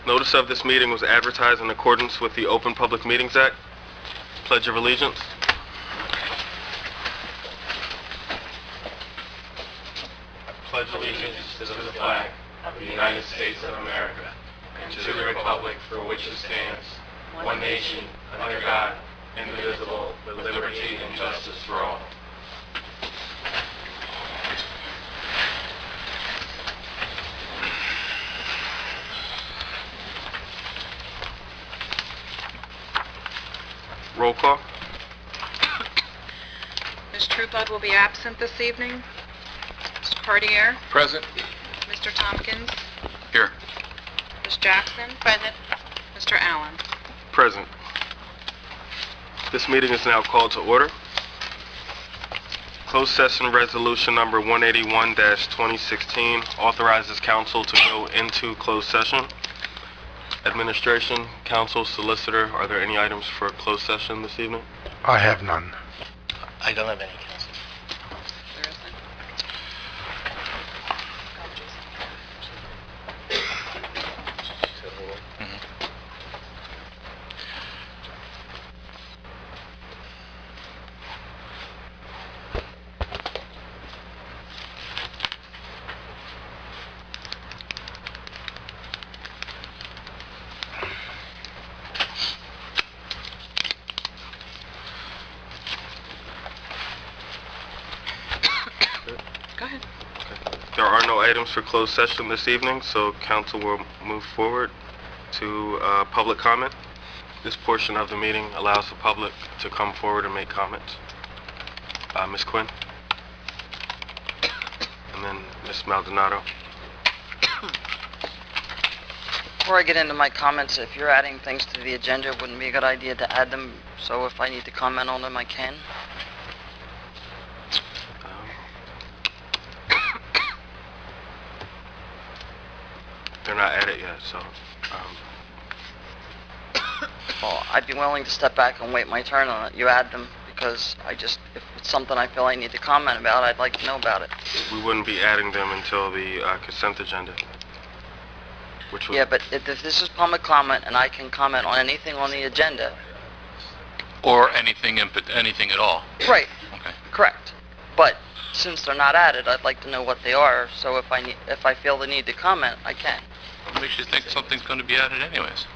Notice of this meeting was advertised in accordance with the Open Public Meetings Act. Pledge of Allegiance. Pledge allegiance to the flag of the United States of America and to the republic for which it stands, one nation, under God, indivisible, with liberty and justice for all. Roll call. Ms. Trueblood will be absent this evening. Mr. Cartier? Present. Mr. Tompkins? Here. Ms. Jackson? Present. Mr. Allen? Present. This meeting is now called to order. Closed session resolution number 181-2016 authorizes council to go into closed session. Administration, council, solicitor, are there any items for closed session this evening? I have none. I don't have any, counsel. There isn't. Go ahead. There are no items for closed session this evening, so council will move forward to public comment. This portion of the meeting allows the public to come forward and make comments. Ms. Quinn? And then Ms. Maldonado. Before I get into my comments, if you're adding things to the agenda, it wouldn't be a good idea to add them, so if I need to comment on them, I can. They're not at it yet, so... Well, I'd be willing to step back and wait my turn on it. You add them, because if it's something I feel I need to comment about, I'd like to know about it. We wouldn't be adding them until the consent agenda. Which would... Yeah, but if this is public comment and I can comment on anything on the agenda... Or anything at all. Right. Okay. Correct. But since they're not added, I'd like to know what they are, so if I feel the need to comment, I can. What makes you think something's going to be added anyways?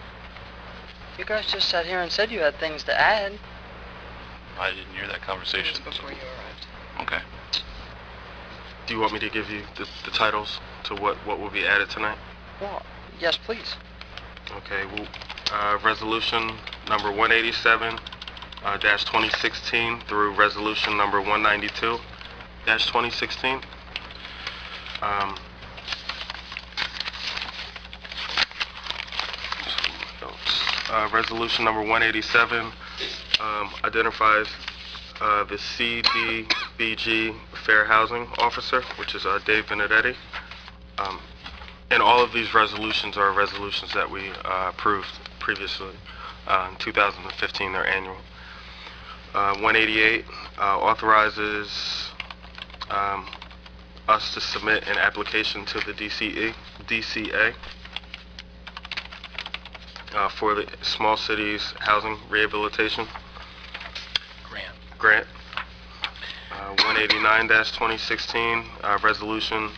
You guys just sat here and said you had things to add. I didn't hear that conversation. It was before you arrived. Okay. Do you want me to give you the titles to what will be added tonight? Well, yes, please. Okay, well, resolution number 187-2016 through resolution number 192-2016. Resolution number 187 identifies the CDBG Fair Housing Officer, which is Dave Benedetti. And all of these resolutions are resolutions that we approved previously in 2015, they're annual. 188 authorizes us to submit an application to the DCA for the Small Cities Housing Rehabilitation Grant. 189-2016 resolution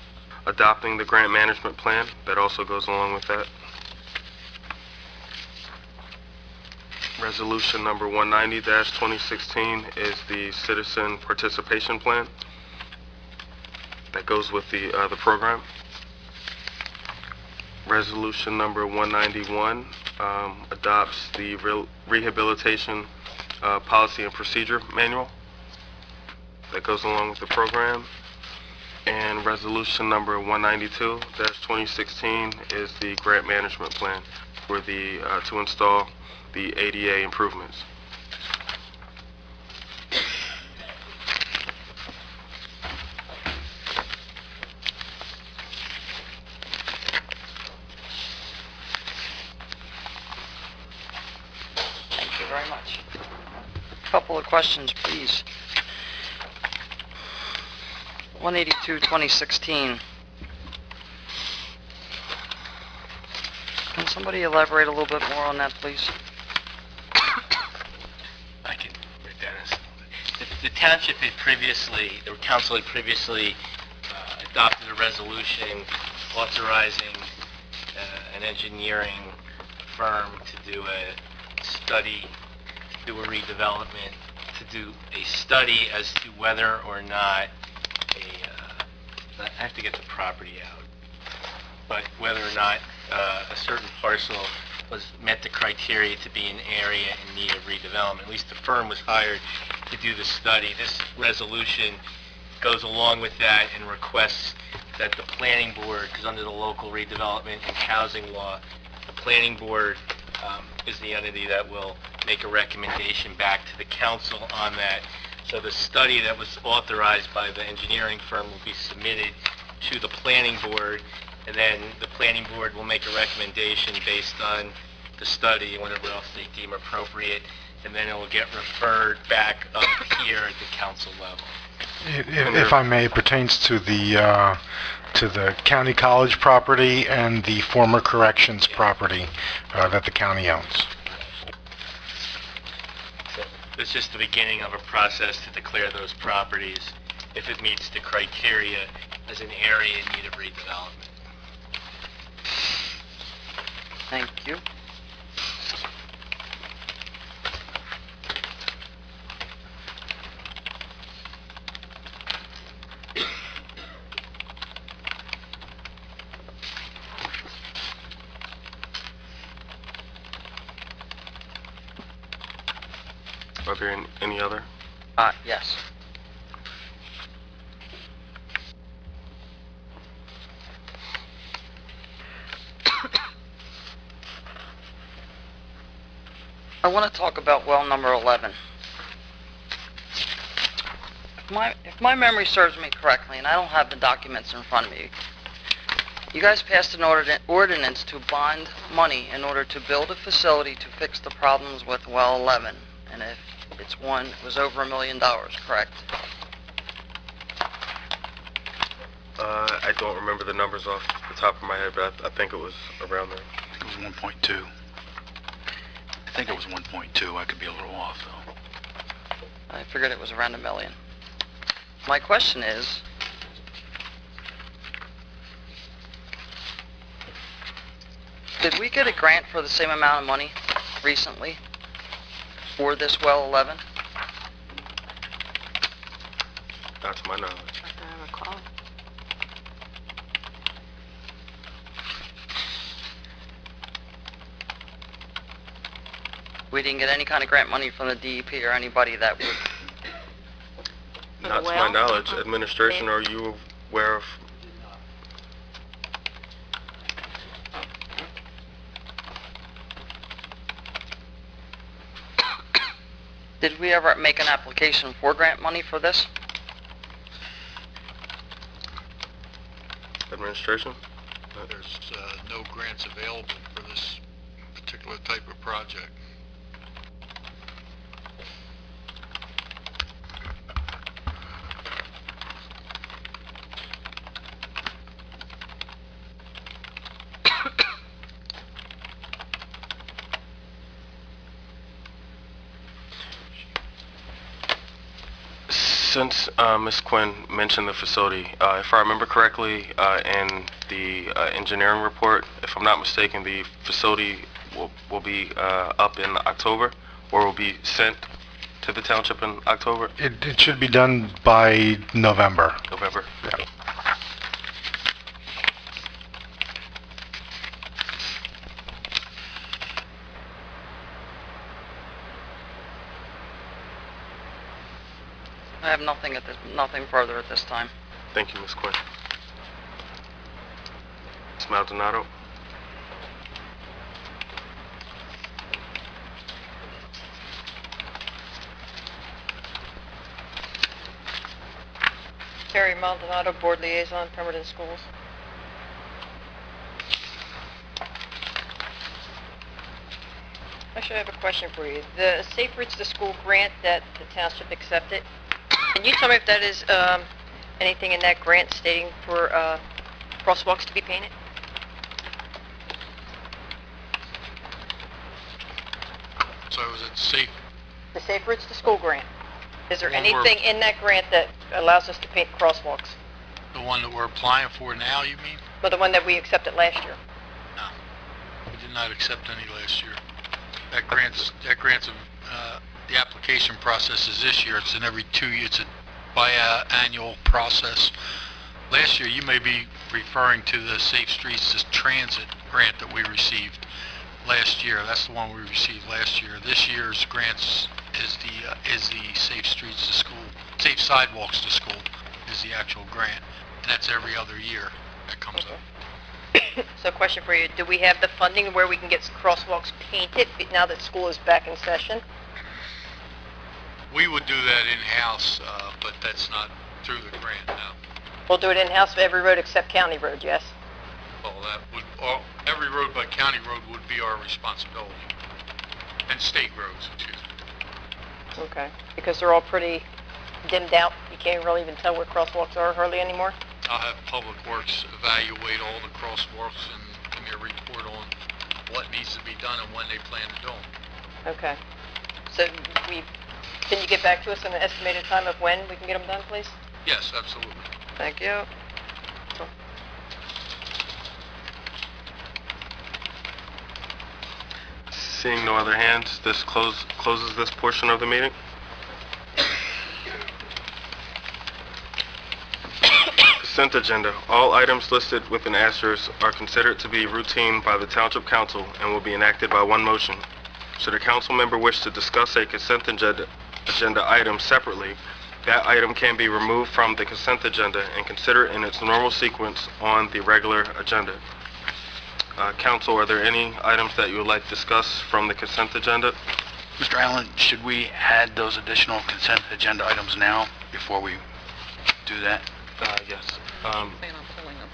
adopting the grant management plan. That also goes along with that. Resolution number 190-2016 is the citizen participation plan. That goes with the program. Resolution number 191 adopts the rehabilitation policy and procedure manual. That goes along with the program. And resolution number 192-2016 is the grant management plan for the to install the ADA improvements. Thank you very much. Couple of questions, please. 182-2016. Can somebody elaborate a little bit more on that, please? I can, Dennis. The township had previously, the council had previously adopted a resolution authorizing an engineering firm to do a study, to do a redevelopment, to do a study as to whether or not I have to get the property out, but whether or not a certain parcel met the criteria to be an area in need of redevelopment. At least the firm was hired to do the study. This resolution goes along with that and requests that the planning board, because under the local redevelopment and housing law, the planning board is the entity that will make a recommendation back to the council on that. So the study that was authorized by the engineering firm will be submitted to the planning board, and then the planning board will make a recommendation based on the study and whatever else they deem appropriate, and then it will get referred back up here at the council level. If I may, it pertains to the county college property and the former corrections property that the county owns. So it's just the beginning of a process to declare those properties, if it meets the criteria, as an area in need of redevelopment. Thank you. Are there any other? Yes. I want to talk about well number 11. If my memory serves me correctly, and I don't have the documents in front of me, you guys passed an ordinance to bond money in order to build a facility to fix the problems with well 11. And if it's one, it was over $1 million, correct? I don't remember the numbers off the top of my head, but I think it was around there. I think it was 1.2. I think it was 1.2. I could be a little off, though. I figured it was around $1 million. My question is, did we get a grant for the same amount of money recently for this well 11? Not to my knowledge. I recall. We didn't get any kind of grant money from the DEP or anybody that would... Not to my knowledge. Administration, are you aware of? Did we ever make an application for grant money for this? Administration? There's no grants available for this particular type of project. Since Ms. Quinn mentioned the facility, if I remember correctly, in the engineering report, if I'm not mistaken, the facility will be up in October, or will be sent to the township in October? It should be done by November. November? Yeah. I have nothing further at this time. Thank you, Ms. Quinn. Ms. Maldonado? Terry Maldonado, Board Liaison, Pemberton Schools. Actually, I have a question for you. The Safe Routes to School grant that the township accepted, can you tell me if that is anything in that grant stating for crosswalks to be painted? So was it safe? The Safe Routes to School grant. Is there Well, we're- anything in that grant that allows us to paint crosswalks? The one that we're applying for now, you mean? Well, the one that we accepted last year? No. We did not accept any last year. The application process is this year. It's in every 2 years. It's a biannual process. Last year, you may be referring to the Safe Streets to Transit grant that we received last year. That's the one we received last year. This year's grants is the Safe Streets to School, Safe Sidewalks to School is the actual grant. And that's every other year that comes up. So question for you, do we have the funding where we can get crosswalks painted now that school is back in session? We would do that in-house, but that's not through the grant now. We'll do it in-house for every road except county road, yes? Well, every road but county road would be our responsibility. And state roads, excuse me. Okay, because they're all pretty dimmed out. You can't really even tell where crosswalks are hardly anymore? I'll have Public Works evaluate all the crosswalks and give me a report on what needs to be done and when they plan to do them. Okay. So can you get back to us on an estimated time of when we can get them done, please? Yes, absolutely. Thank you. Seeing no other hands, this closes this portion of the meeting. Consent agenda. All items listed with an asterisk are considered to be routine by the Township Council and will be enacted by one motion. Should a council member wish to discuss a consent agenda item separately, that item can be removed from the consent agenda and considered in its normal sequence on the regular agenda. Council, are there any items that you would like to discuss from the consent agenda? Mr. Allen, should we add those additional consent agenda items now before we do that? Yes. Plan on pulling them.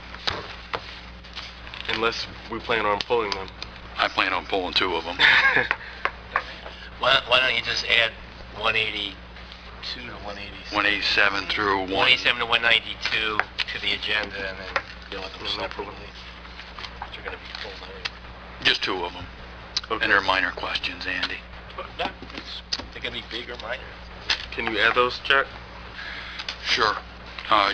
Unless we plan on pulling them. I plan on pulling 2 of them. Why don't you just add 182 to 187? 187 through 187 to 192 to the agenda and then deal with them separately. They're going to be pulled anyway. Just 2 of them. Okay. And they're minor questions, Andy. They're going to be big or minor. Can you add those, Jack? Sure.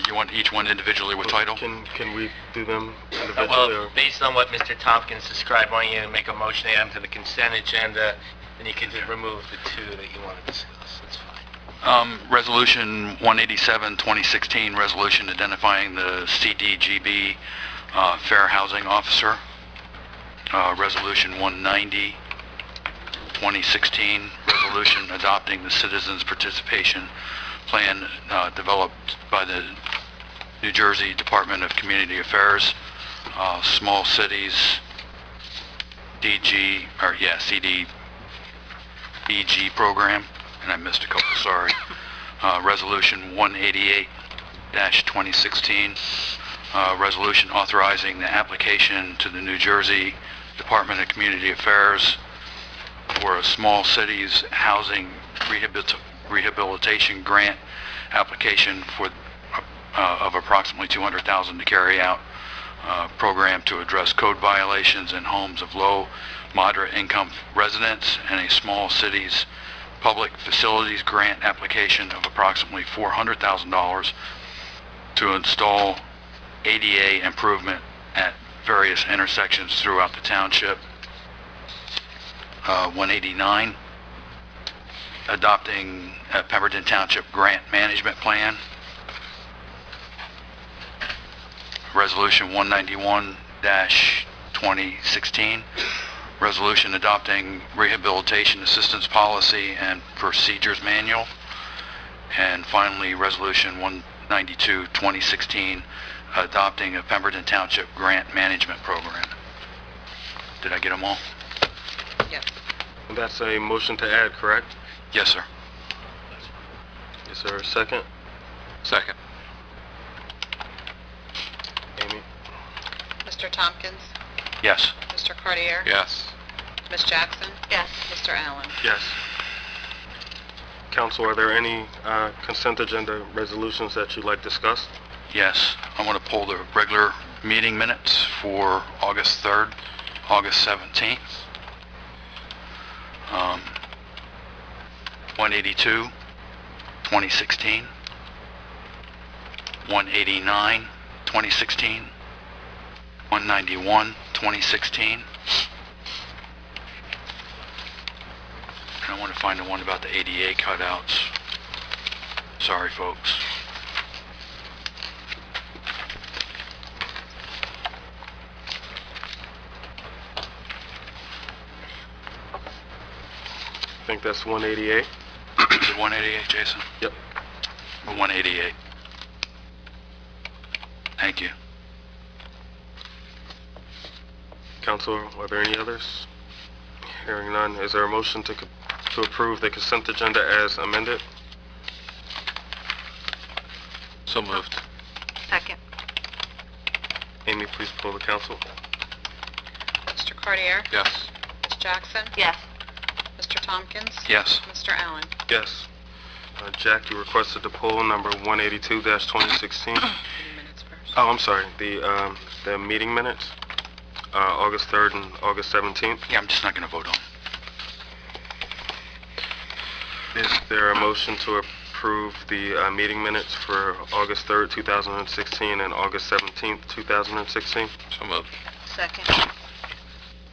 You want each one individually with title? Can we do them individually? Well, based on what Mr. Tompkins described, why don't you make a motion to add them to the consent agenda, and you can just remove the 2 that you want to discuss. That's fine. Resolution 187, 2016, resolution identifying the CDGB Fair Housing Officer. Resolution 190, 2016, resolution adopting the Citizens Participation Plan developed by the New Jersey Department of Community Affairs, Small Cities, CDBG program, and I missed a couple, sorry. Resolution 188-2016, resolution authorizing the application to the New Jersey Department of Community Affairs for a Small Cities Housing Rehabilitation Grant application for of approximately $200,000 to carry out program to address code violations in homes of low, moderate income residents, and a Small Cities Public Facilities Grant application of approximately $400,000 to install ADA improvement at various intersections throughout the township. 189, adopting a Pemberton Township Grant Management Plan. Resolution 191-2016, resolution adopting Rehabilitation Assistance Policy and Procedures Manual. And finally, Resolution 192-2016, adopting a Pemberton Township Grant Management Program. Did I get them all? Yes. That's a motion to add, correct? Yes, sir. Is there a second? Second. Amy? Mr. Tompkins? Yes. Mr. Cartier? Yes. Ms. Jackson? Yes. Mr. Allen? Yes. Council, are there any consent agenda resolutions that you'd like discussed? Yes. I want to pull the regular meeting minutes for August 3rd, August 17th. 182, 2016. 189, 2016. 191, 2016. And I want to find the one about the ADA cutouts. Sorry, folks. I think that's 188. Is it 188, Jason? Yep. 188. Thank you. Counselor, are there any others? Hearing none, is there a motion to approve the consent agenda as amended? So moved. Second. Amy, please pull the council. Mr. Cartier? Yes. Ms. Jackson? Yes. Mr. Tompkins? Yes. Mr. Allen? Yes. Jack, you requested to pull number 182-2016. Meeting minutes first. Oh, I'm sorry, the meeting minutes, August 3rd and August 17th. Yeah, I'm just not going to vote on it. Is there a motion to approve the meeting minutes for August 3rd, 2016 and August 17th, 2016? So moved. Second.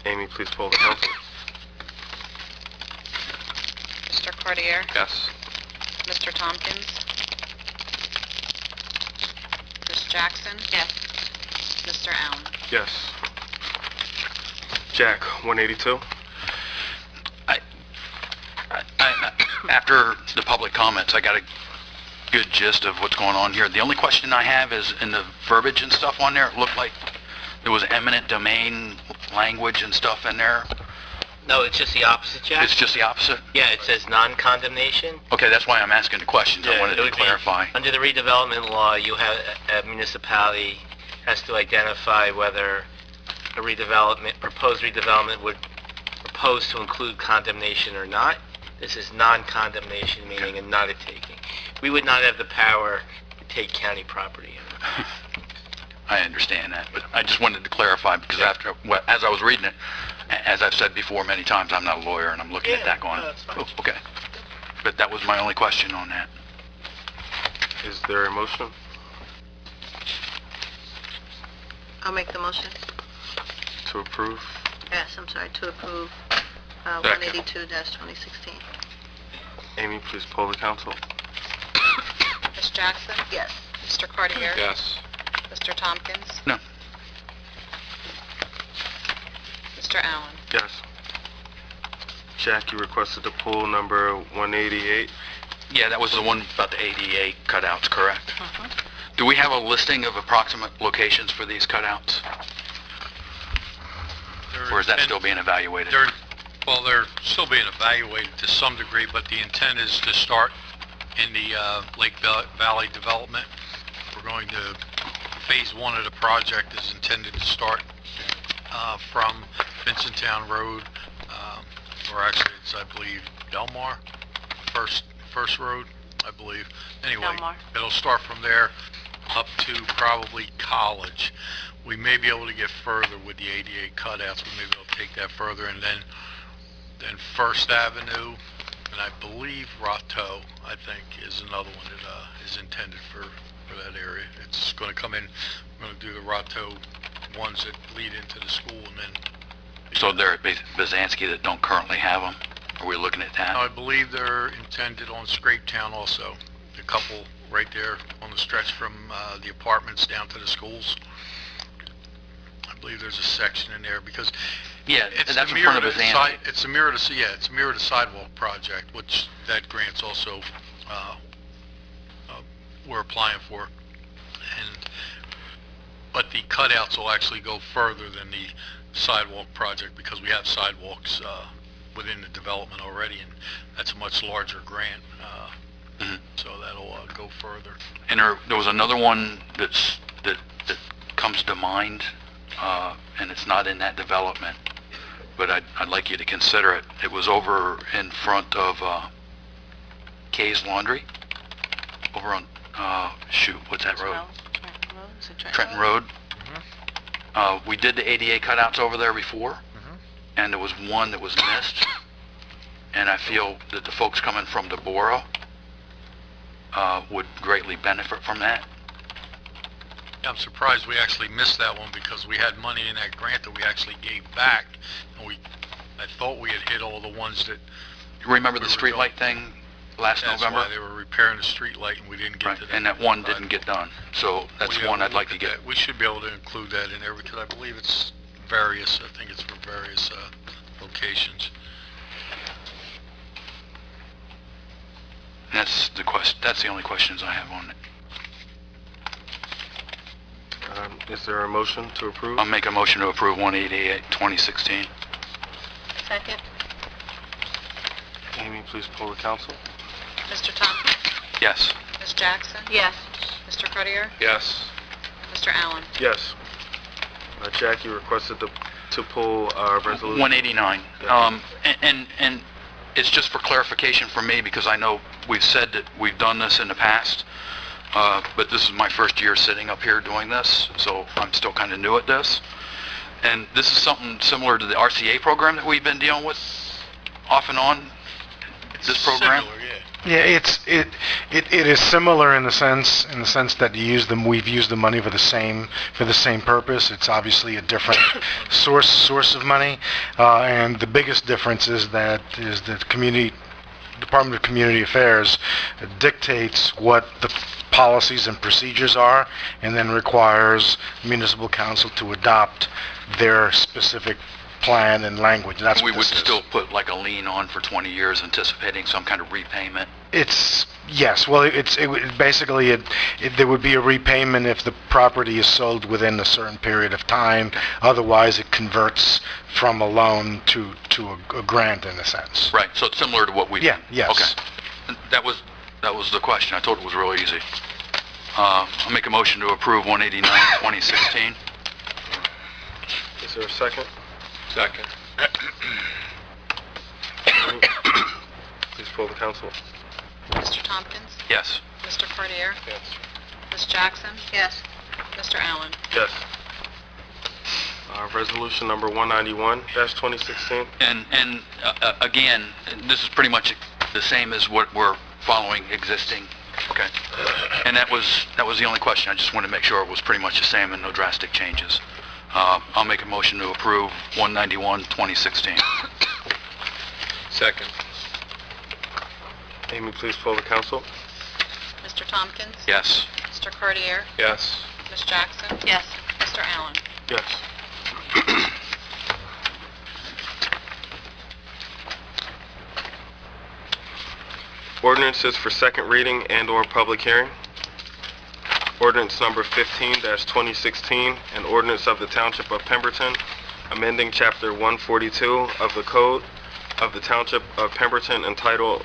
Amy, please pull the council. Mr. Cartier? Yes. Mr. Tompkins? Ms. Jackson? Yes. Mr. Allen? Yes. Jack, 182? After the public comments, I got a good gist of what's going on here. The only question I have is in the verbiage and stuff on there, it looked like there was eminent domain language and stuff in there. No, it's just the opposite, Jack. It's just the opposite? Yeah, it says non-condemnation. Okay, that's why I'm asking the questions. I wanted it to would be- clarify. Under the redevelopment law, you have, a municipality has to identify whether a proposed redevelopment would propose to include condemnation or not. This is non-condemnation, meaning and not a taking. We would not have the power to take county property. I understand that, but I just wanted to clarify because as I was reading it, as I've said before many times, I'm not a lawyer and I'm looking at that going, no, that's fine. oh, okay. But that was my only question on that. Is there a motion? I'll make the motion. To approve? Yes, I'm sorry, to approve Second. 182-2016. Amy, please pull the council. Ms. Jackson? Yes. Mr. Cartier? Yes. Mr. Tompkins? No. Mr. Allen? Yes. Jack, you requested to pull number 188. Yeah, that was the one about the ADA cutouts, correct? Do we have a listing of approximate locations for these cutouts? Or is that still being evaluated? They're still being evaluated to some degree, but the intent is to start in the Lake Valley development. We're going to, phase one of the project is intended to start from Vincenttown Road, or actually it's, I believe, Delmar, first road, I believe. Anyway, Delmar. it'll start from there up to probably College. We may be able to get further with the ADA cutouts. We may be able to take that further, and then First Avenue, and I believe Rateau, I think, is another one that is intended for that area. It's going to come in, we're going to do the Rateau ones that lead into the school, and then... So they're at Byzantsky that don't currently have them? Are we looking at that? I believe they're intended on Scrapetown also. A couple right there on the stretch from the apartments down to the schools. I believe there's a section in there because Yeah, it's that's the in mirror front of to Byzantsky. it's a mirror to it's a mirror to sidewalk project, which that grant's also we're applying for, but the cutouts will actually go further than the sidewalk project because we have sidewalks within the development already, and that's a much larger grant. So that'll go further. And there was another one that comes to mind, and it's not in that development, but I'd like you to consider it. It was over in front of Kay's Laundry, over on, shoot, what's that road? Trenton Road. We did the ADA cutouts over there before, and there was one that was missed, and I feel that the folks coming from the borough would greatly benefit from that. I'm surprised we actually missed that one because we had money in that grant that we actually gave back, and I thought we had hit all the ones that... You remember the streetlight thing last November? That's why they were repairing the streetlight and we didn't get to that. And that one didn't get done, so that's one I'd like to get. We should be able to include that in there because I believe it's various, I think it's for various locations. That's the only questions I have on it. Is there a motion to approve? I'll make a motion to approve 188, 2016. Second. Amy, please poll the council. Mr. Tompkins? Yes. Ms. Jackson? Yes. Mr. Cartier? Yes. Mr. Allen? Yes. Jackie requested to pull resolution... 189. Yeah. And it's just for clarification for me because I know we've said that we've done this in the past, but this is my first year sitting up here doing this, so I'm still kind of new at this. And this is something similar to the RCA program that we've been dealing with off and on, this program? Similar, yeah. Yeah, it is similar in the sense that we've used the money for the same purpose. It's obviously a different source of money, and the biggest difference is that the Department of Community Affairs dictates what the policies and procedures are, and then requires municipal council to adopt their specific plan and language. That's we what would this is. still put like a lien on for 20 years anticipating some kind of repayment. Yes. Well, basically there would be a repayment if the property is sold within a certain period of time. Otherwise, it converts from a loan to a grant in a sense. Right. So it's similar to what we. Yeah. Yes. Okay. That was the question. I told it was real easy. I'll make a motion to approve 189, 2016. Is there a second? Second. Please poll the council. Mr. Tompkins? Yes. Mr. Cartier? Yes. Ms. Jackson? Yes. Mr. Allen? Yes. Resolution number 191-2016. And again, this is pretty much the same as what we're following existing. Okay. And that was the only question. I just wanted to make sure it was pretty much the same and no drastic changes. I'll make a motion to approve 191-2016. Second. Amy, please poll the council. Mr. Tompkins? Yes. Mr. Cartier? Yes. Ms. Jackson? Yes. Mr. Allen? Yes. Ordinances for second reading and/or public hearing. Ordinance number 15-2016, an ordinance of the Township of Pemberton, amending Chapter 142 of the Code of the Township of Pemberton entitled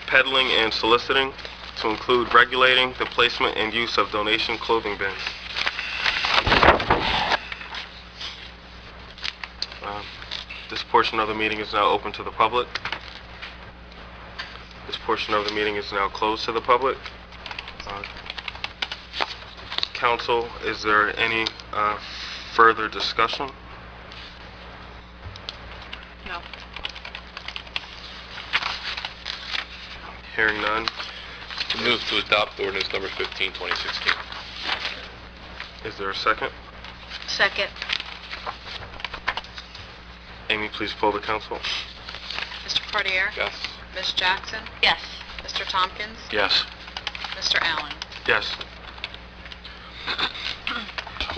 Peddling and Soliciting to include regulating the placement and use of donation clothing bins. This portion of the meeting is now open to the public. This portion of the meeting is now closed to the public. Council, is there any further discussion? No. Hearing none. Move to adopt ordinance number 15, 2016. Is there a second? Second. Amy, please poll the council. Mr. Cartier? Yes. Ms. Jackson? Yes. Mr. Tompkins? Yes. Mr. Allen? Yes.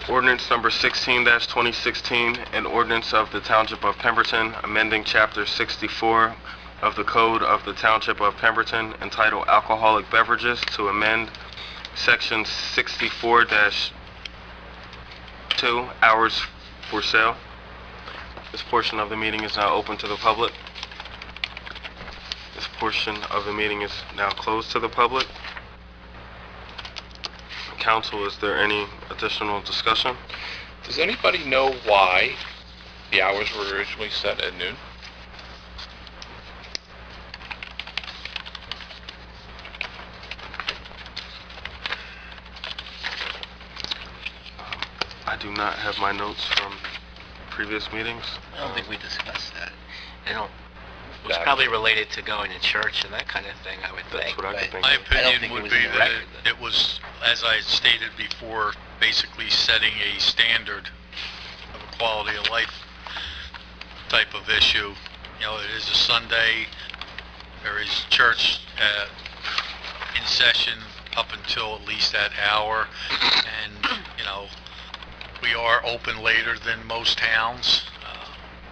Ordinance number 16-2016, an ordinance of the Township of Pemberton, amending Chapter 64 of the Code of the Township of Pemberton entitled Alcoholic Beverages to amend Section 64-2, Hours for Sale. This portion of the meeting is now open to the public. This portion of the meeting is now closed to the public. Council, is there any additional discussion? Does anybody know why the hours were originally set at noon? I do not have my notes from previous meetings. I don't think we discussed that. It was probably related to going to church and that kind of thing, I would think. That's what I could think. My I don't opinion think it would was be in the that record, it was, as I had stated before, basically setting a standard of a quality of life type of issue. You know, it is a Sunday, there is church in session up until at least that hour, and, you know, we are open later than most towns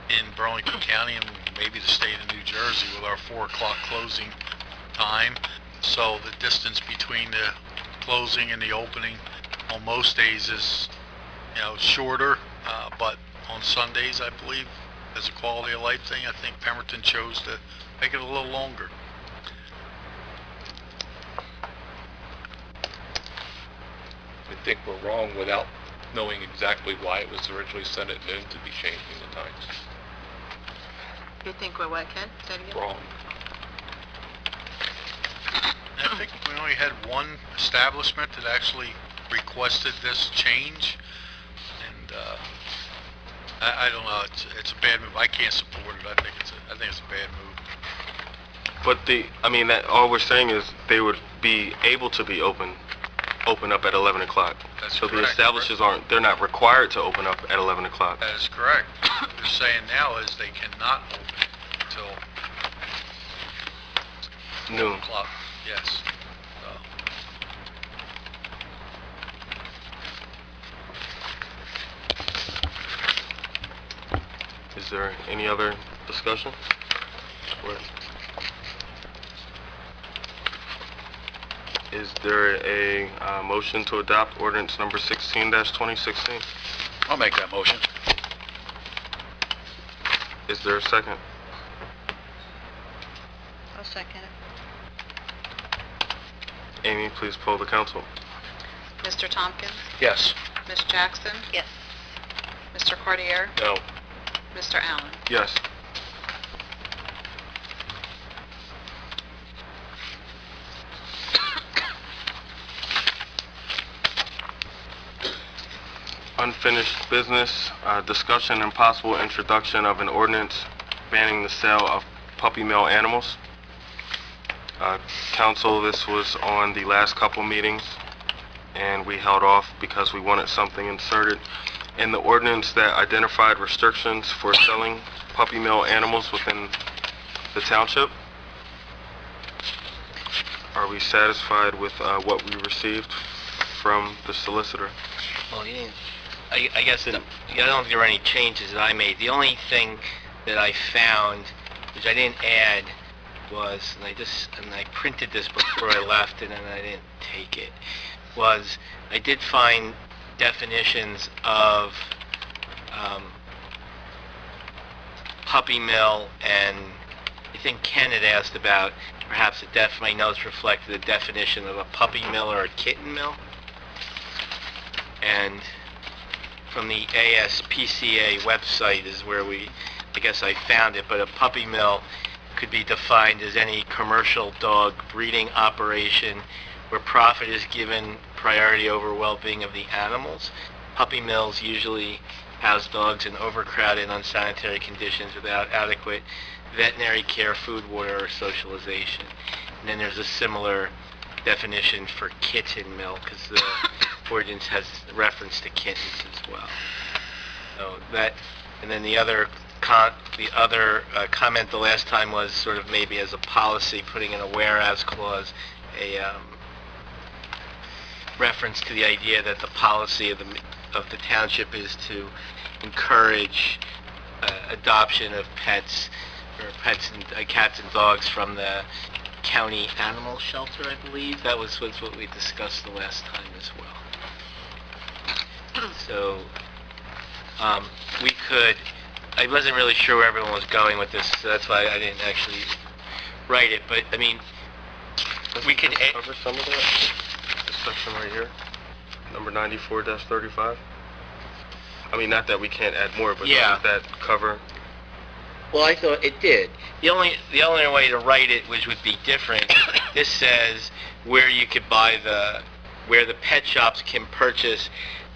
in Burlington County and maybe the state of New Jersey with our 4 o'clock closing time. So the distance between the closing and the opening on most days is, you know, shorter, but on Sundays, I believe, as a quality of life thing, I think Pemberton chose to make it a little longer. I think we're wrong without knowing exactly why it was originally set at noon to be changing the times. You think we're what, Ken? Say it again? Wrong. I think we only had one establishment that actually requested this change, and I don't know. It's a bad move. I can't support it. I think it's a bad move. But that all we're saying is they would be able to be open up at 11 o'clock. That's so correct. the establishers they're not required to open up at 11 o'clock. That is correct. What they're saying now is they cannot open until Noon. 12 o'clock. Yes. Is there any other discussion? Is there a motion to adopt ordinance number 16-2016? I'll make that motion. Is there a second? I'll second it. Amy, please poll the council. Mr. Tompkins? Yes. Ms. Jackson? Yes. Mr. Cartier? No. Mr. Allen? Yes. Unfinished business, discussion and possible introduction of an ordinance banning the sale of puppy mill animals. Council, this was on the last couple meetings, and we held off because we wanted something inserted in the ordinance that identified restrictions for selling puppy mill animals within the township. Are we satisfied with what we received from the solicitor? Well, you didn't, I guess I don't think there were any changes that I made. The only thing that I found, which I didn't add, was, and I printed this before I left and then I didn't take it, was I did find definitions of puppy mill, and I think Ken had asked about perhaps my notes reflected the definition of a puppy mill or a kitten mill. And from the ASPCA website is where I guess I found it, but a puppy mill could be defined as any commercial dog breeding operation where profit is given priority over well-being of the animals. Puppy mills usually house dogs in overcrowded, unsanitary conditions without adequate veterinary care, food, water, or socialization. And then there's a similar definition for kitten mill, because the ordinance has reference to kittens as well. So that, and then the other comment the last time was sort of maybe as a policy, putting in a whereas clause, a reference to the idea that the policy of the township is to encourage adoption of pets and cats and dogs from the county animal shelter, I believe. That was what we discussed the last time as well. So we could, I wasn't really sure where everyone was going with this, so that's why I didn't actually write it, but I mean, we could cover some of that. This section right here, number 94-35. I mean, not that we can't add more, but yeah. Does that cover? Well, I thought it did. The only way to write it which would be different. This says where you could buy where the pet shops can purchase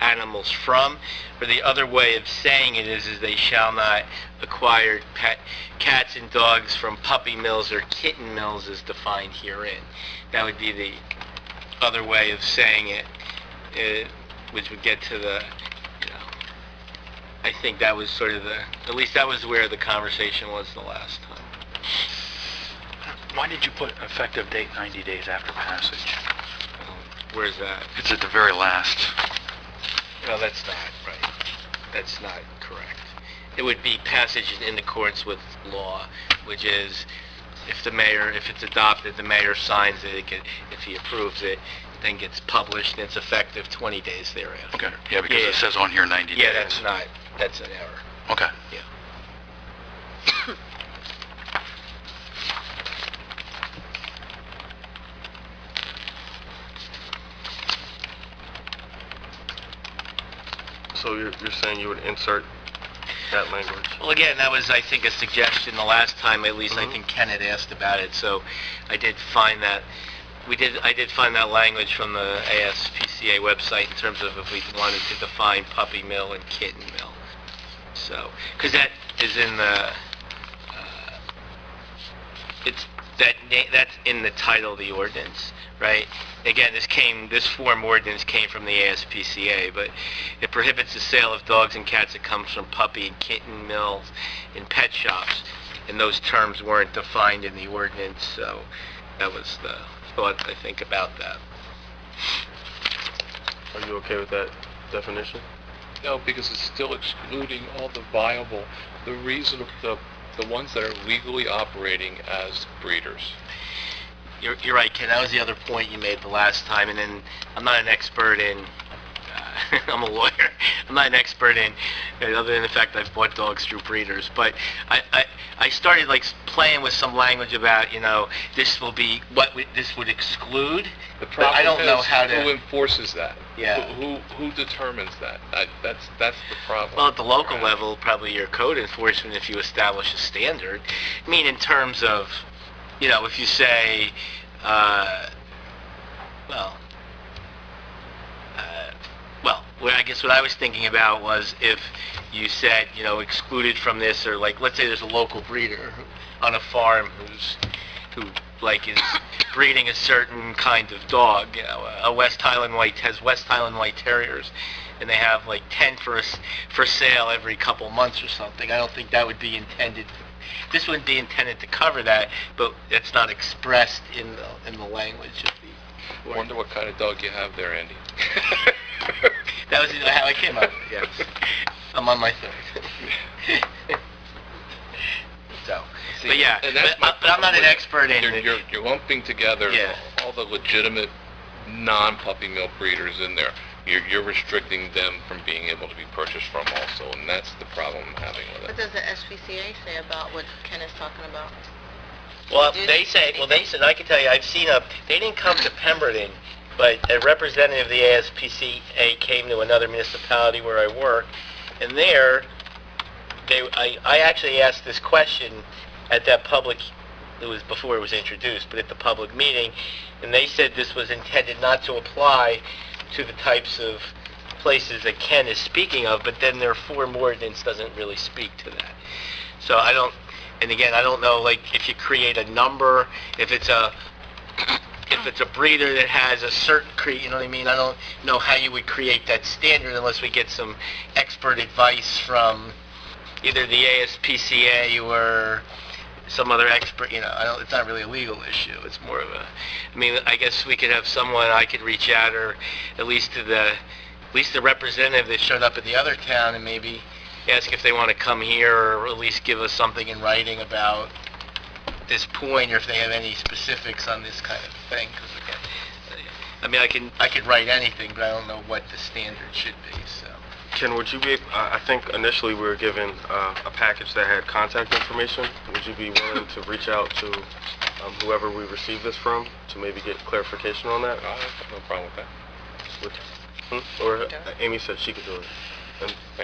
animals from, or the other way of saying it is they shall not acquire cats and dogs from puppy mills or kitten mills as defined herein. That would be the other way of saying it, which would get to the, I think that was sort of at least that was where the conversation was the last time. Why did you put effective date 90 days after passage? Where's that? It's at the very last. No, that's not right. That's not correct. It would be passage in accordance with law, which is if it's adopted, the mayor signs it, if he approves it, then gets published, and it's effective 20 days thereafter. Okay, yeah, because it says on here 90 days. Yeah, that's an error. Okay. Yeah. So you're saying you would insert that language? Well, again, that was, I think, a suggestion the last time, at least I think Ken had asked about it, so I did find that, I did find that language from the ASPCA website in terms of if we wanted to define puppy mill and kitten mill. So, because that is in the, that's in the title of the ordinance, right? Again, this form ordinance came from the ASPCA, but it prohibits the sale of dogs and cats that comes from puppy and kitten mills and pet shops, and those terms weren't defined in the ordinance, so that was the thought, I think, about that. Are you okay with that definition? No, because it's still excluding all the viable, the ones that are legally operating as breeders. You're right, Ken. That was the other point you made the last time, and then I'm not an expert in, I'm a lawyer, I'm not an expert in, other than the fact I've bought dogs through breeders, but I started like playing with some language about, this will be, this would exclude, The but problem I don't know is how to... who enforces that? Yeah. Who determines that? That's the problem. Well, at the local level, probably your code enforcement, if you establish a standard. I mean, in terms of, if you say, I guess what I was thinking about was if you said, excluded from this, or like, let's say there's a local breeder on a farm who is breeding a certain kind of dog, a West Highland White has West Highland White Terriers, and they have like 10 for sale every couple months or something. I don't think that would be intended. This wouldn't be intended to cover that, but it's not expressed in the language of the. I wonder what kind of dog you have there, Andy. That was how I came up with it, yes. I'm on my third. So, See, but yeah, and that's but I'm not an expert in You're lumping together all the legitimate non-puppy mill breeders in there. You're restricting them from being able to be purchased from also, and that's the problem I'm having with What it. does the SPCA say about what Ken is talking about? Well, they said, I can tell you, I've seen they didn't come to Pemberton, but a representative of the ASPCA came to another municipality where I work, and there, I actually asked this question at that public, it was before it was introduced, but at the public meeting, and they said this was intended not to apply to the types of places that Ken is speaking of, but then their form ordinance doesn't really speak to that. So I don't know, like, if you create a number, if it's a breeder that has a certain you know what I mean? I don't know how you would create that standard unless we get some expert advice from either the ASPCA or some other expert, it's not really a legal issue. It's more of I guess we could have someone I could reach out, or at least the representative that showed up at the other town, and maybe ask if they want to come here, or at least give us something in writing about this point, or if they have any specifics on this kind of thing. Because again, I could write anything, but I don't know what the standard should be. So. Ken, would you be, I think initially we were given a package that had contact information. Would you be willing to reach out to whoever we received this from to maybe get clarification on that? I have no problem with that. Or Amy said she could do it.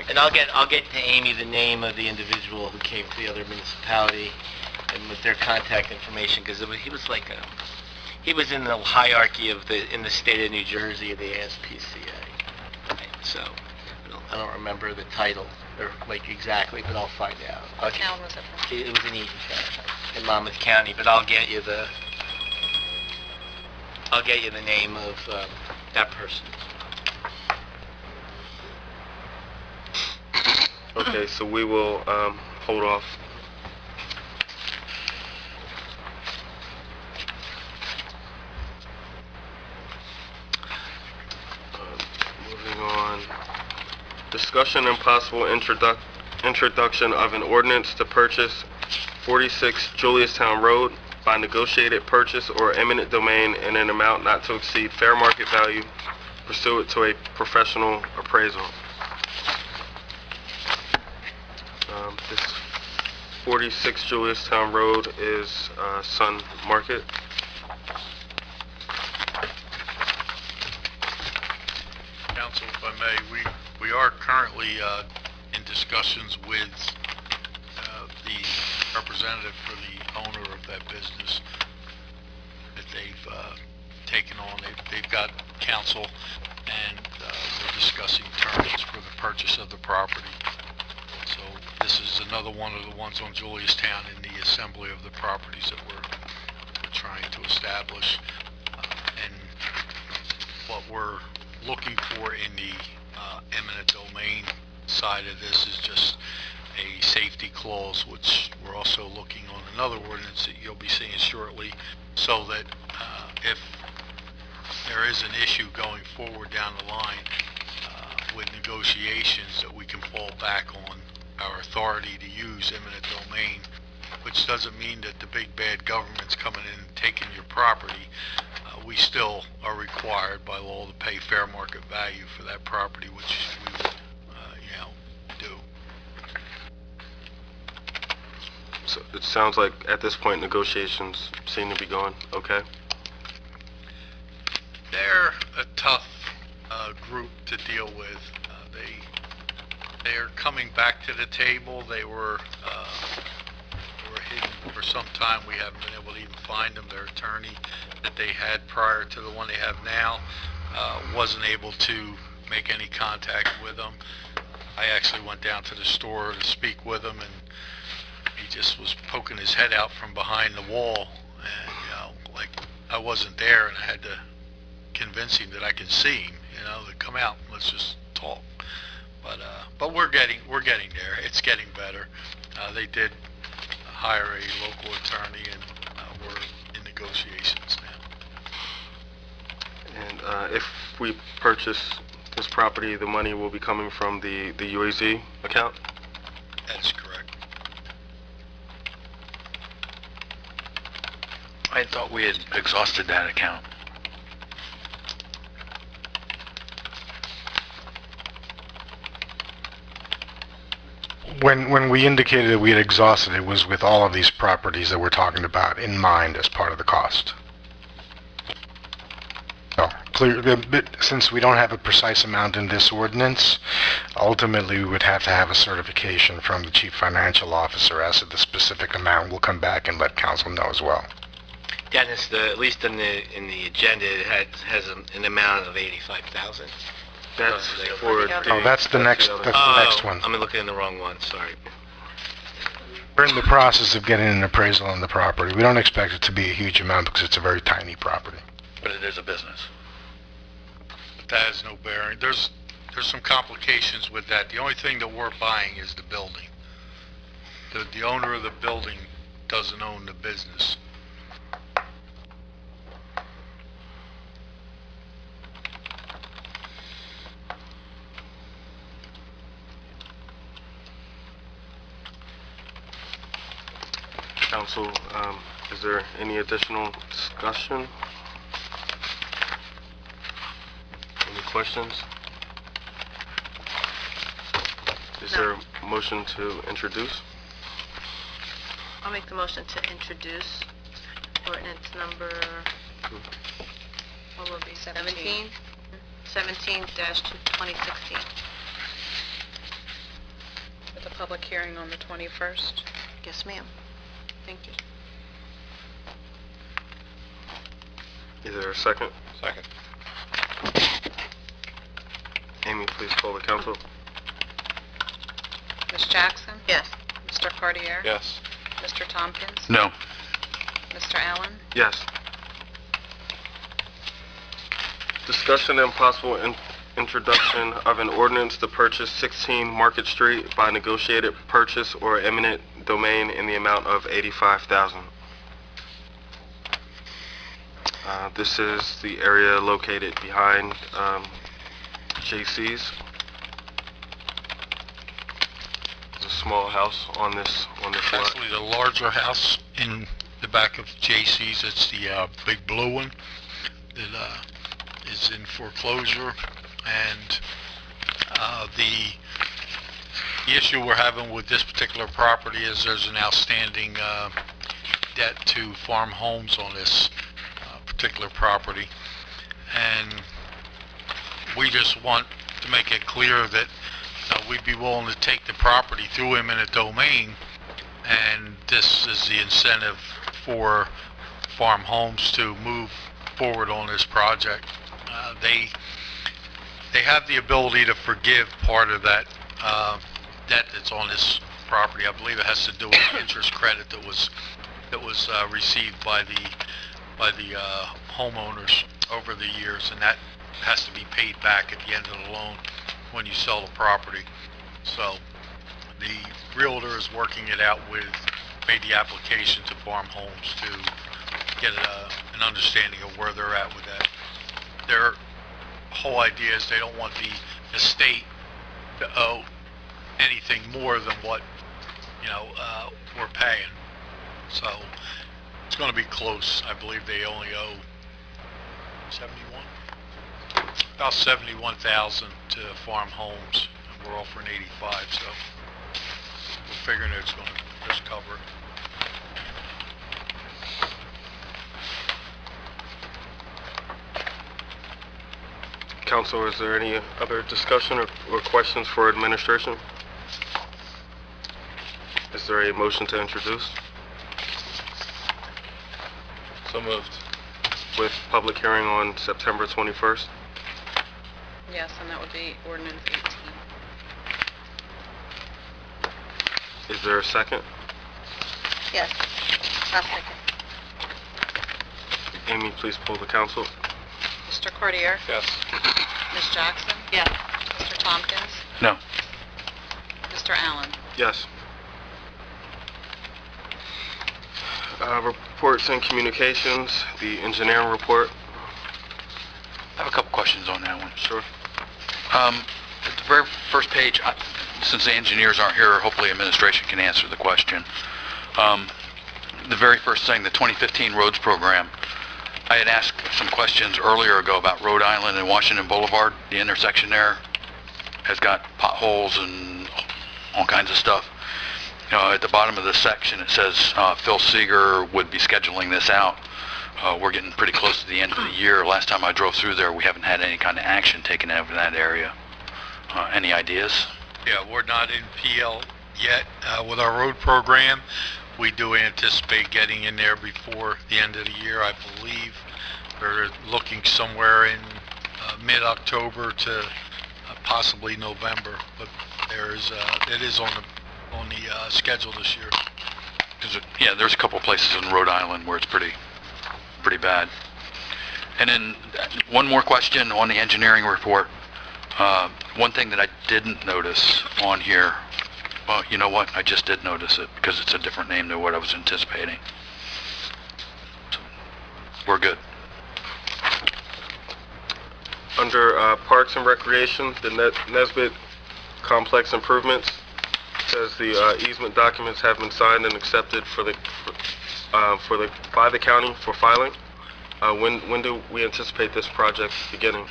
And I'll get to Amy the name of the individual who came to the other municipality and with their contact information, because he was in the hierarchy in the state of New Jersey of the ASPCA. so I don't remember the title or like exactly, but I'll find out. What town was it from? It was in Eaton County, in Monmouth County, but I'll get you the name of that person. Okay, so we will hold off. Moving on. Discussion and possible introduction of an ordinance to purchase 46 Juliustown Road by negotiated purchase or eminent domain in an amount not to exceed fair market value pursuant to a professional appraisal. This 46 Juliustown Road is Sun Market. Council, if I may, we are currently in discussions with the representative for the owner of that business that they've taken on. They've got counsel, and we're discussing terms for the purchase of the property. So this is another one of the ones on Juliustown in the assembly of the properties that we're trying to establish. And what we're looking for in the eminent domain side of this is just a safety clause, which we're also looking on another ordinance that you'll be seeing shortly, so that if there is an issue going forward down the line with negotiations, that we can fall back on our authority to use eminent domain, which doesn't mean that the big bad government's coming in and taking your property. We still are required by law to pay fair market value for that property, which we would, do. So it sounds like at this point negotiations seem to be going okay. They're a tough group to deal with. They're coming back to the table. They were hidden for some time. We haven't been able to even find them. Their attorney that they had prior to the one they have now wasn't able to make any contact with them. I actually went down to the store to speak with him, and he just was poking his head out from behind the wall, and like I wasn't there, and I had to convince him that I can see him, to come out and let's just talk. But we're getting there. It's getting better. They did hire a local attorney, and we're in negotiations now. And if we purchase this property, the money will be coming from the UAZ account? That's correct. I thought we had exhausted that account. When we indicated that we had exhausted, it was with all of these properties that we're talking about in mind as part of the cost. So, since we don't have a precise amount in this ordinance, ultimately we would have to have a certification from the chief financial officer as to the specific amount. We'll come back and let council know as well. Dennis, at least in the agenda, it has an amount of 85,000. That's for... Oh, that's the next one. I'm looking in the wrong one, sorry. We're in the process of getting an appraisal on the property. We don't expect it to be a huge amount because it's a very tiny property. But it is a business. But that has no bearing. There's some complications with that. The only thing that we're buying is the building. The owner of the building doesn't own the business. Council, is there any additional discussion? Any questions? Is there a motion to introduce? I'll make the motion to introduce ordinance number, what will it be, 17? 17-2016. With a public hearing on the 21st. Yes, ma'am. Thank you. Is there a second? Second. Amy, please poll the council. Ms. Jackson? Yes. Mr. Cartier? Yes. Mr. Tompkins? No. Mr. Allen? Yes. Discussion and possible introduction of an ordinance to purchase 16 Market Street by negotiated purchase or eminent domain in the amount of $85,000. This is the area located behind JC's. There's a small house on this lot. Actually, the larger house in the back of JC's, it's the big blue one that is in foreclosure, and the issue we're having with this particular property is there's an outstanding debt to Farm Homes on this particular property, and we just want to make it clear that we'd be willing to take the property through eminent domain, and this is the incentive for Farm Homes to move forward on this project. They have the ability to forgive part of that debt that's on this property. I believe it has to do with interest credit that was received by the homeowners over the years, and that has to be paid back at the end of the loan when you sell the property. So the realtor is working it out made the application to Farm Homes to get an understanding of where they're at with that. Their whole idea is they don't want the estate to owe anything more than what we're paying. So it's going to be close. I believe they only owe about $71,000 to Farm Homes, and we're offering $85,000, so we're figuring it's going to just cover it. Council, is there any other discussion or questions for administration? Is there a motion to introduce? So moved. With public hearing on September 21st? Yes, and that would be ordinance 18. Is there a second? Yes. I'll second. Amy, please poll the council. Mr. Cartier? Yes. Ms. Jackson? Yes. Mr. Tompkins? No. Mr. Allen? Yes. Reports and communications, the engineering report. I have a couple questions on that one. Sure. At the very first page, since the engineers aren't here, hopefully administration can answer the question. The very first thing, the 2015 roads program, I had asked some questions earlier ago about Rhode Island and Washington Boulevard. The intersection there has got potholes and all kinds of stuff. At the bottom of the section it says Phil Seeger would be scheduling this out. We're getting pretty close to the end of the year. Last time I drove through there, we haven't had any kind of action taken over that area. Any ideas? Yeah, we're not in PL yet with our road program. We do anticipate getting in there before the end of the year. I believe we're looking somewhere in mid-October to possibly November, but it is on the schedule this year. Yeah, there's a couple places in Rhode Island where it's pretty bad. And then one more question on the engineering report. One thing that I didn't notice on here, well, you know what? I just did notice it because it's a different name than what I was anticipating. So, we're good. Under Parks and Recreation, the Nesbitt Complex Improvements, says the easement documents have been signed and accepted by the county for filing. When do we anticipate this project beginning?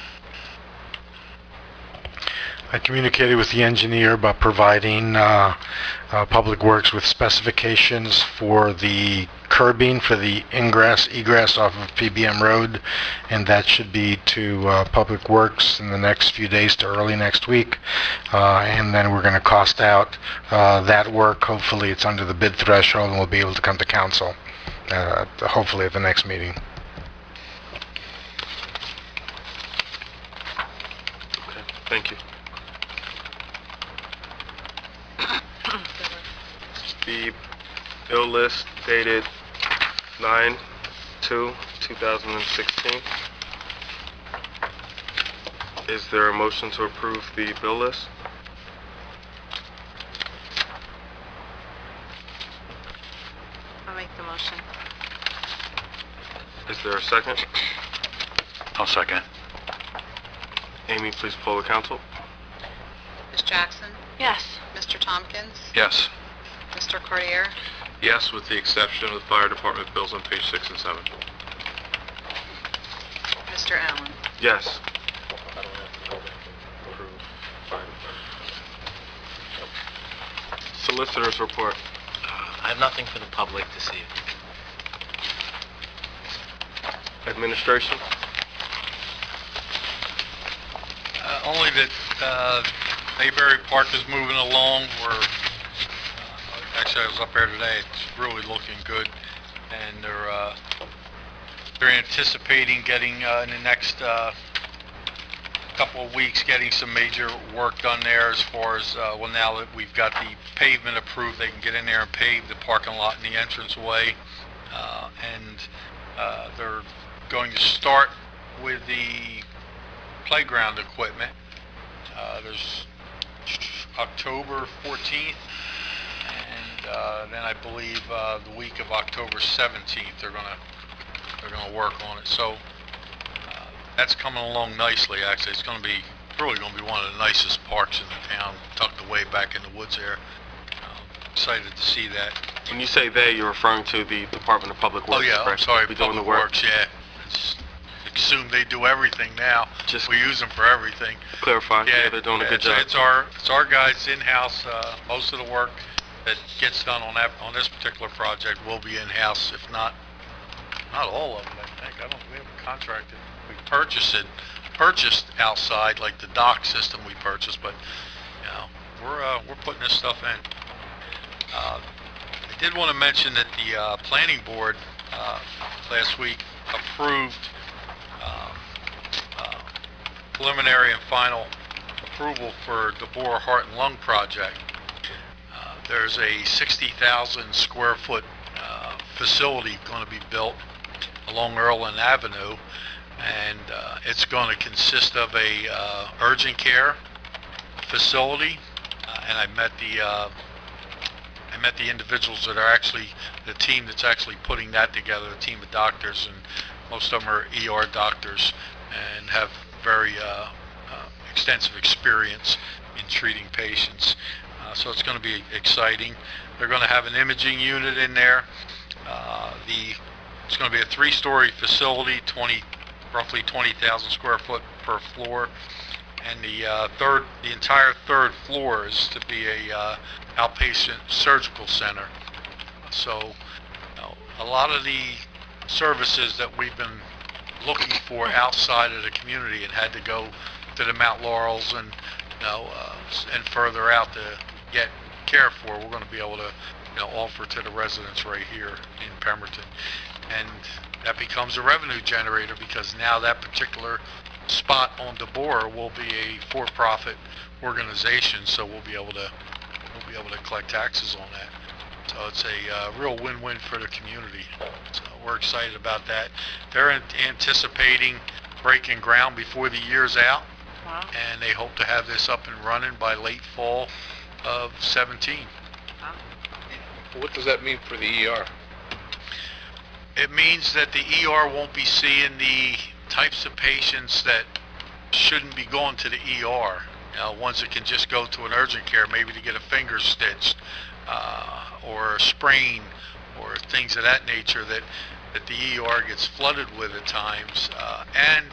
I communicated with the engineer about providing Public Works with specifications for the curbing for the egress off of PBM Road, and that should be to Public Works in the next few days to early next week. And then we're going to cost out that work. Hopefully it's under the bid threshold and we'll be able to come to council, hopefully at the next meeting. Thank you. The bill list dated 9/2/2016. Is there a motion to approve the bill list? I'll make the motion. Is there a second? I'll second. Amy, please poll the council. Ms. Jackson? Yes. Mr. Tompkins? Yes. Mr. Cartier? Yes, with the exception of the fire department bills on page 6 and 7. Mr. Allen? Yes. Solicitor's report. I have nothing for the public this evening. Administration. Only that Mayberry Park is moving along. Actually, I was up there today. It's really looking good, and they're anticipating getting in the next couple of weeks getting some major work done there as far as well, now that we've got the pavement approved, they can get in there and pave the parking lot and the entranceway, and they're going to start with the playground equipment. There's October 14th, and then I believe the week of October 17th they're gonna work on it. So that's coming along nicely. Actually, it's really going to be one of the nicest parks in the town, tucked away back in the woods there. Excited to see that. When you say they, you're referring to the Department of Public Works. Oh yeah, I'm correct? sorry, Be doing Public the work. Works. Yeah, assume they do everything now. We use them for everything. Clarify. Yeah, they're doing a good job. It's our guys in-house. Most of the work that gets done on this particular project will be in-house, if not all of them. I think we haven't contracted. We purchased outside, like the dock system we purchased, but we're putting this stuff in. I did want to mention that the planning board last week approved preliminary and final approval for the Boer Heart and Lung Project. There's a 60,000 square foot facility going to be built along Earlin Avenue, and it's going to consist of a urgent care facility, and I met the individuals that are actually the team that's actually putting that together, a team of doctors, and most of them are ER doctors and have very extensive experience in treating patients. So it's going to be exciting. They're going to have an imaging unit in there. It's going to be a 3-story facility, roughly 20,000 square foot per floor, and the entire third floor is to be a outpatient surgical center. So a lot of the services that we've been looking for outside of the community and had to go to the Mount Laurels and and further out to get care for, we're going to be able to offer to the residents right here in Pemberton, and that becomes a revenue generator, because now that particular spot on DeBoer will be a for-profit organization, so we'll be able to collect taxes on that. So it's a real win-win for the community. So we're excited about that. They're anticipating breaking ground before the year's out. Wow. And they hope to have this up and running by late fall of 17. Wow. What does that mean for the ER? It means that the ER won't be seeing the types of patients that shouldn't be going to the ER. Ones that can just go to an urgent care, maybe to get a finger stitched, or a sprain, or things of that nature that the ER gets flooded with at times. And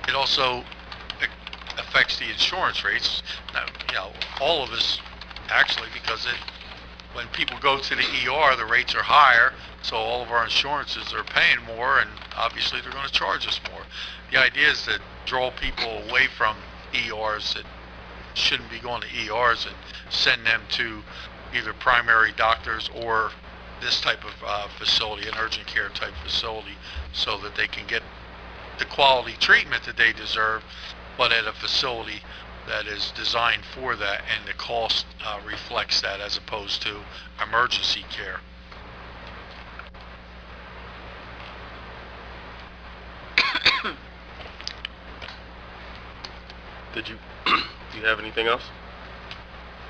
it also affects the insurance rates. Now, all of us, actually, because when people go to the ER, the rates are higher, so all of our insurances are paying more, and obviously they're going to charge us more. The idea is to draw people away from ERs that shouldn't be going to ERs and send them to either primary doctors or this type of facility, an urgent care type facility, so that they can get the quality treatment that they deserve, but at a facility that is designed for that, and the cost reflects that as opposed to emergency care. Do you have anything else?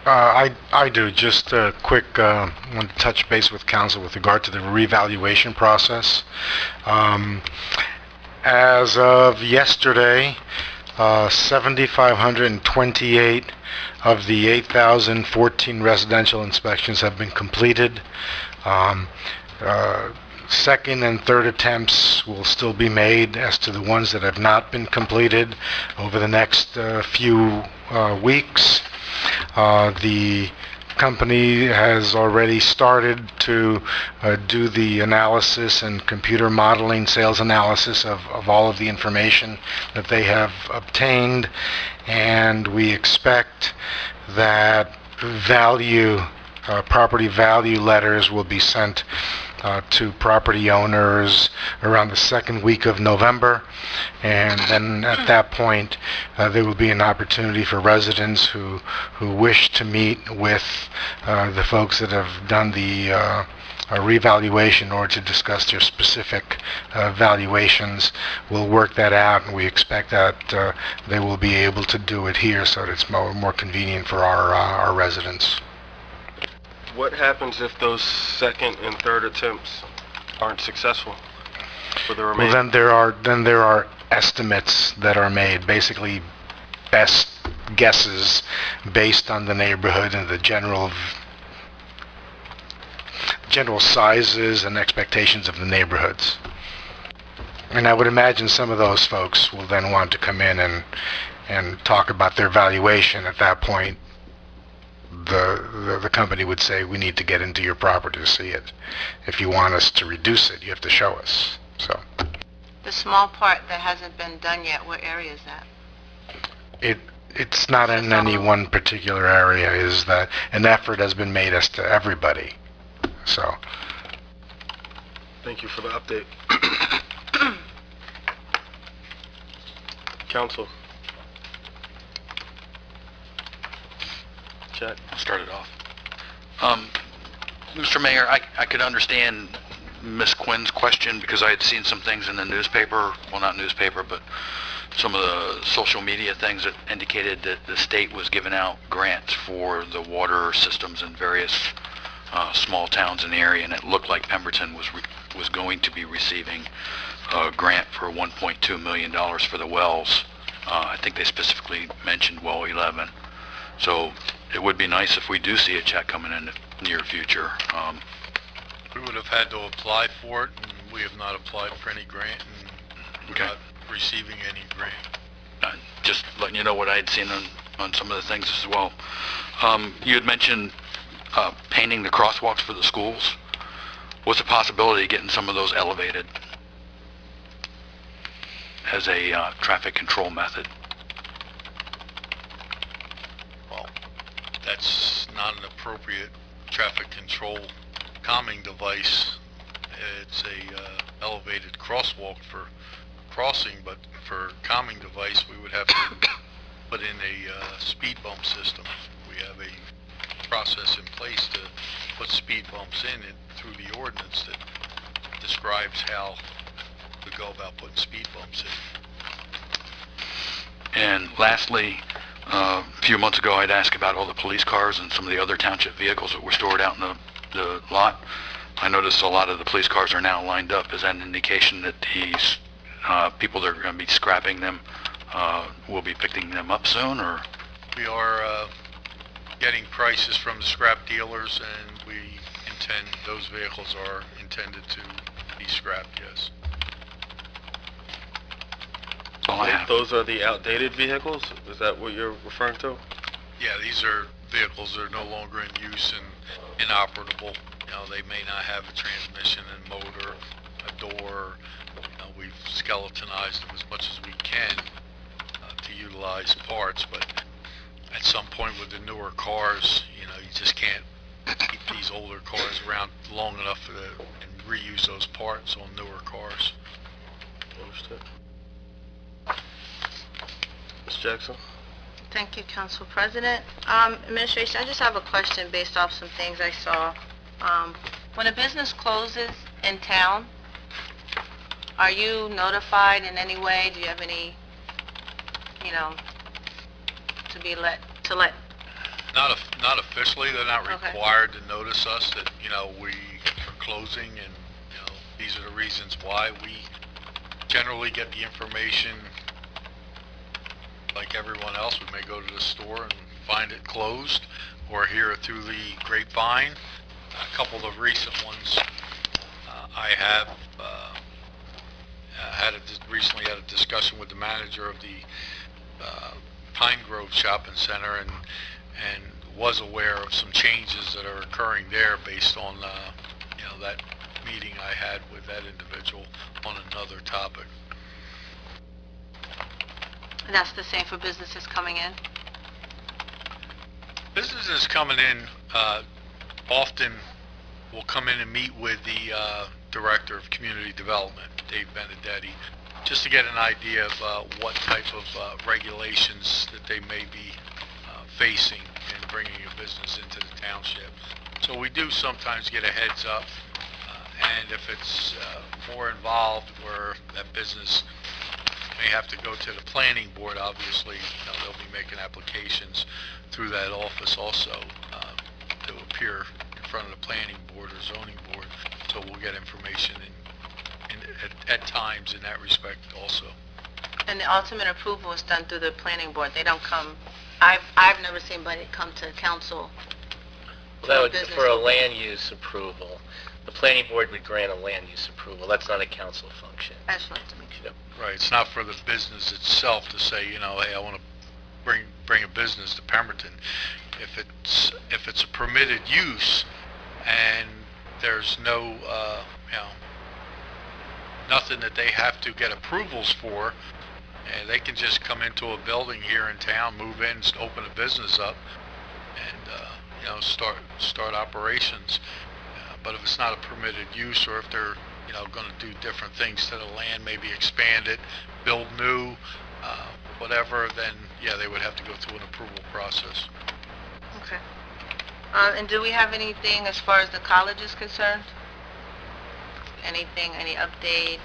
I do. Just a quick, want to touch base with council with regard to the revaluation process. As of yesterday, 7,528 of the 8,014 residential inspections have been completed. Second and third attempts will still be made as to the ones that have not been completed over the next few weeks. The company has already started to do the analysis and computer modeling, sales analysis of all of the information that they have obtained, and we expect that property value letters will be sent to property owners around the second week of November, and then at that point there will be an opportunity for residents who wish to meet with the folks that have done the revaluation or to discuss their specific valuations. We'll work that out, and we expect that they will be able to do it here so that it's more convenient for our residents. What happens if those second and third attempts aren't successful for the remaining? Well, then there are estimates that are made, basically best guesses based on the neighborhood and the general sizes and expectations of the neighborhoods. And I would imagine some of those folks will then want to come in and talk about their valuation. At that point, the company would say, we need to get into your property to see it. If you want us to reduce it, you have to show us. So The small part that hasn't been done yet, what area is that? it's not in any one particular area. Is that an effort has been made as to everybody. So Thank you for the update. Council. Jack. I'll start it off. Mr. Mayor, I could understand Ms. Quinn's question because I had seen some things in the newspaper, well, not newspaper, but some of the social media things that indicated that the state was giving out grants for the water systems in various small towns in the area, and it looked like Pemberton was going to be receiving a grant for $1.2 million for the wells. I think they specifically mentioned well 11. So it would be nice if we do see a check coming in the near future. We would have had to apply for it, and we have not applied for any grant, and we're not receiving any grant. Just letting you know what I had seen on some of the things as well. You had mentioned painting the crosswalks for the schools. What's the possibility of getting some of those elevated as a traffic control method? Well, that's not an appropriate traffic control calming device. It's a elevated crosswalk for crossing, but for calming device we would have to put in a speed bump system. We have a process in place to put speed bumps in it through the ordinance that describes how to go about putting speed bumps in. And lastly, a few months ago I'd asked about all the police cars and some of the other township vehicles that were stored out in the lot. I noticed a lot of the police cars are now lined up. Is that an indication that these people that are going to be scrapping them will be picking them up soon, or? We are getting prices from the scrap dealers, and those vehicles are intended to be scrapped, yes. That's all I have. Those are the outdated vehicles? Is that what you're referring to? Yeah, these are vehicles that are no longer in use and inoperable. You know, they may not have a transmission and motor, a door. We've skeletonized them as much as we can to utilize parts, but at some point with the newer cars, you just can't keep these older cars around long enough and reuse those parts on newer cars. Understood. Ms. Jackson? Thank you, Council President. Administration, I just have a question based off some things I saw. When a business closes in town, are you notified in any way? Do you have any, to let? Not officially, they're not Okay. required to notice us that, we are closing and, these are the reasons why. We generally get the information like everyone else. We may go to the store and find it closed or hear it through the grapevine. A couple of recent ones, I have recently had a discussion with the manager of the Pine Grove Shopping Center and was aware of some changes that are occurring there based on that meeting I had with that individual on another topic. And that's the same for businesses coming in? Businesses coming in often will come in and meet with the Director of Community Development, Dave Benedetti, just to get an idea of what type of regulations that they may be facing in bringing a business into the township. So we do sometimes get a heads up, and if it's more involved where that business may have to go to the planning board, obviously, they'll be making applications through that office also to appear in front of the planning board or zoning board. So we'll get information at times in that respect also. And the ultimate approval is done through the planning board. They don't come, I've never seen anybody come to council. Well, that would, for a land use approval, the planning board would grant a land use approval. That's not a council function. I just wanted to make sure. Right, it's not for the business itself to say, hey, I want to bring a business to Pemberton. If it's a permitted use and there's no, nothing that they have to get approvals for, and they can just come into a building here in town, move in, open a business up, and start operations. But if it's not a permitted use, or if they're going to do different things to the land, maybe expand it, build new, whatever, then yeah, they would have to go through an approval process. Okay. And do we have anything as far as the college is concerned? Anything, any update?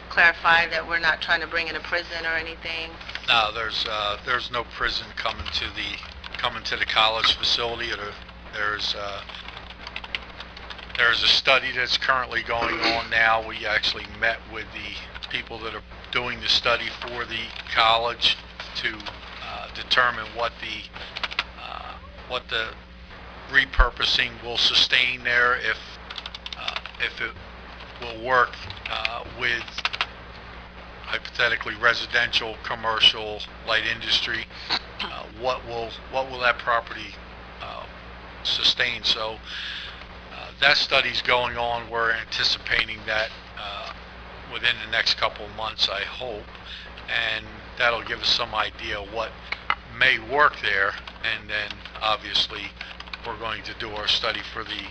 Clarify that we're not trying to bring in a prison or anything? No, there's no prison coming to the college facility. There's a study that's currently going on now. We actually met with the people that are doing the study for the college to determine what the repurposing will sustain there, if it will work with hypothetically residential, commercial, light industry. What will that property sustain? So that study's going on. We're anticipating that within the next couple of months, I hope, and that'll give us some idea what may work there. And then obviously we're going to do our study for the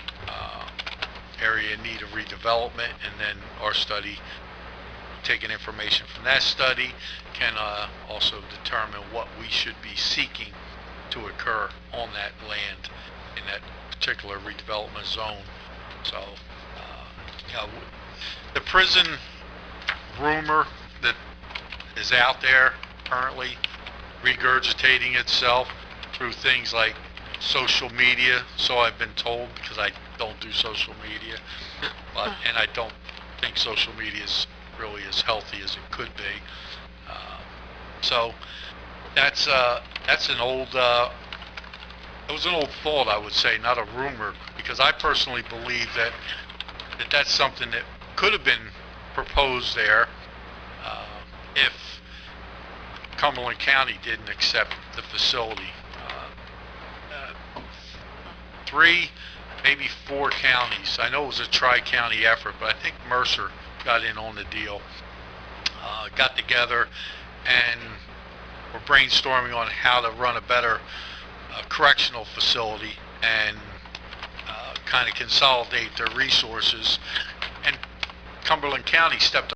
area in need of redevelopment, and then our study, taking information from that study, can also determine what we should be seeking to occur on that land in that particular redevelopment zone. So the prison rumor that is out there currently regurgitating itself through things like social media, so I've been told, because I don't do social media, and I don't think social media is really as healthy as it could be. So that's an old it was an old thought, I would say, not a rumor, because I personally believe that that's something that could have been proposed there if Cumberland County didn't accept the facility. 3, maybe 4 counties. I know it was a tri-county effort, but I think Mercer got in on the deal. Got together and we're brainstorming on how to run a better correctional facility and kind of consolidate their resources. And Cumberland County stepped